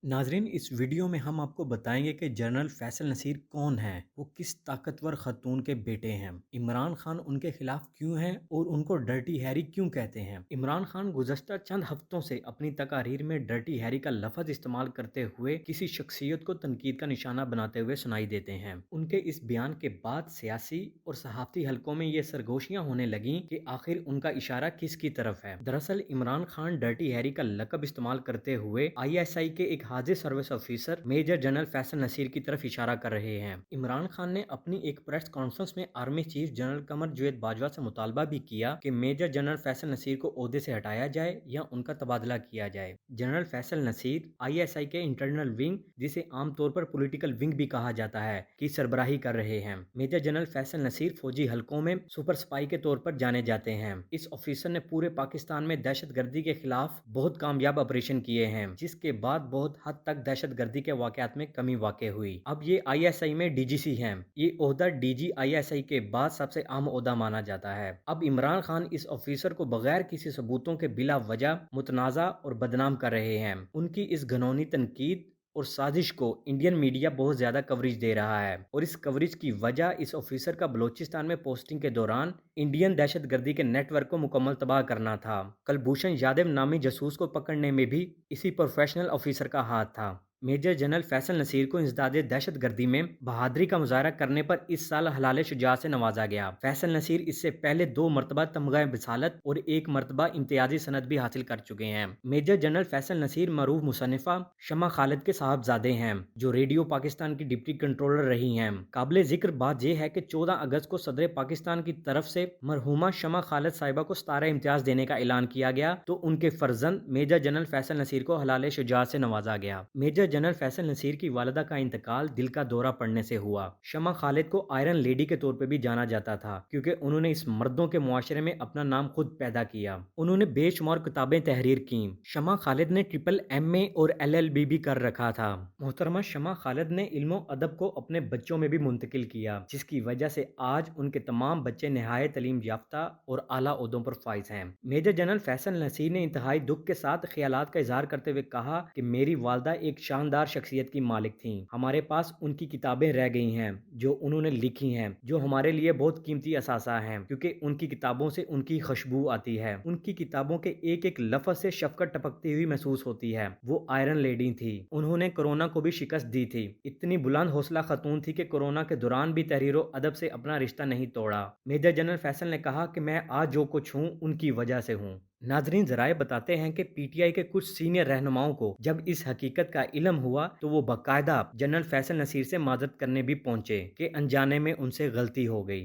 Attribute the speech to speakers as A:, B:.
A: नाजरीन, इस वीडियो में हम आपको बताएंगे कि जनरल फैसल नसीर कौन हैं, वो किस ताकतवर खतून के बेटे हैं, इमरान खान उनके खिलाफ क्यों हैं और उनको डर्टी हैरी क्यों कहते हैं। इमरान खान गुज़श्ता चंद हफ्तों से अपनी तकारीर में डर्टी हैरी का लफ्ज़ इस्तेमाल करते हुए किसी शख्सियत को तनकीद का निशाना बनाते हुए सुनाई देते हैं। उनके इस बयान के बाद सियासी और सहाफ़ती हलकों में ये सरगोशियां होने लगीं कि आखिर उनका इशारा किसकी तरफ है। दरअसल इमरान खान डर्टी हैरी का लकब इस्तेमाल करते हुए ISI के एक हाजिर service officer major general Faisal Naseer की तरफ इशारा कर रहे हैं। इमरान खान ने अपनी एक प्रेस कॉन्फ्रेंस में army chief general Qamar Javed Bajwa से मुतालबा भी किया कि मेजर जनरल फैसल नसीर को ओहदे से हटाया जाए या उनका तबादला किया जाए। जनरल फैसल नसीर ISI के इंटरनल विंग, जिसे आमतौर पर पॉलिटिकल विंग भी कहा जाता है, की सरबराही कर रहे हैं। मेजर जनरल फैसल नसीर फौजी हलकों में सुपर स्पाई के तौर पर जाने जाते हैं। इस ऑफिसर ने पूरे पाकिस्तान में दहशतगर्दी के खिलाफ बहुत कामयाब ऑपरेशन किए हैं, जिसके बाद बहुत हद तक दहशतगर्दी के वाकयात में कमी वाक़ई हुई। अब ये ISI में DGC हैं। ये ओहदा DG ISI के बाद सबसे अहम ओहदा माना जाता है। अब इमरान खान इस ऑफिसर को बगैर किसी सबूतों के बिला वजह मुतनाज़ा और बदनाम कर रहे हैं। उनकी इस घिनौनी तनकीद और साजिश को इंडियन मीडिया बहुत ज़्यादा कवरेज दे रहा है, और इस कवरेज की वजह इस ऑफिसर का बलूचिस्तान में पोस्टिंग के दौरान इंडियन दहशतगर्दी के नेटवर्क को मुकम्मल तबाह करना था। कलभूषण यादव नामी जासूस को पकड़ने में भी इसी प्रोफेशनल ऑफिसर का हाथ था। मेजर जनरल फैसल नसीर को इंसदादे दहशतगर्दी में बहादुरी का मुजाहरा करने पर इस साल हलाल शुजाअत से नवाजा गया। फैसल नसीर इससे पहले 2 मरतबा तमगा बिसालत और 1 मरतबा इम्तियाजी सनद भी हासिल कर चुके हैं। मेजर जनरल फैसल नसीर मरूफ मुसन्निफा शमा खालिद के साहबजादे हैं, जो रेडियो पाकिस्तान की डिप्टी कंट्रोलर रही हैं। काबिल जिक्र बात यह है कि 14 अगस्त को सदर पाकिस्तान की तरफ से मरहुमा शमा खालिद साहिबा को सितारा इम्तियाज देने का ऐलान किया गया, तो उनके फर्जंद मेजर जनरल फैसल नसीर को हलाल शुजाअत से नवाजा गया। मेजर जनरल फैसल नसीर की वालिदा का इंतकाल दिल का दौरा पड़ने से हुआ। शमा खालिद को आयरन लेडी के तौर पर भी जाना जाता था, क्योंकि उन्होंने इस मर्दों के मुआशरे में अपना नाम खुद पैदा किया। उन्होंने बेशुमार किताबें तहरीर की। शमा खालिद ने ट्रिपल MA और LLB भी कर रखा था। मोहतरमा शमा खालिद ने इल्मो अदब को अपने बच्चों में भी मुंतकिल किया, जिसकी वजह से आज उनके तमाम बच्चे नहायत तालीम याफ्ता और आला ओहदों पर फाइज हैं। मेजर जनरल फैसल नसीर ने इंतहाई दुख के साथ ख्यालात का इजहार करते हुए कहा कि मेरी वालदा एक शानदार शख्सियत की मालिक थीं। हमारे पास उनकी किताबें रह गई हैं जो उन्होंने लिखी हैं, जो हमारे लिए बहुत कीमती असासा हैं, क्योंकि उनकी किताबों से उनकी खुशबू आती है। उनकी किताबों के एक एक लफ्ज से शफकत टपकती हुई महसूस होती है। वो आयरन लेडी थी। उन्होंने कोरोना को भी शिकस्त दी थी। इतनी बुलंद हौसला खतून थी कि कोरोना के दौरान भी तहरीरो अदब से अपना रिश्ता नहीं तोड़ा। मेजर जनरल फैसल ने कहा कि मैं आज जो कुछ हूँ उनकी वजह से हूँ। नाजरीन, जराए बताते हैं कि PTI के कुछ सीनियर रहनुमाओं को जब इस हकीकत का इल्म हुआ तो वो बाकायदा जनरल फैसल नसीर से माजरत करने भी पहुंचे कि अनजाने में उनसे गलती हो गई।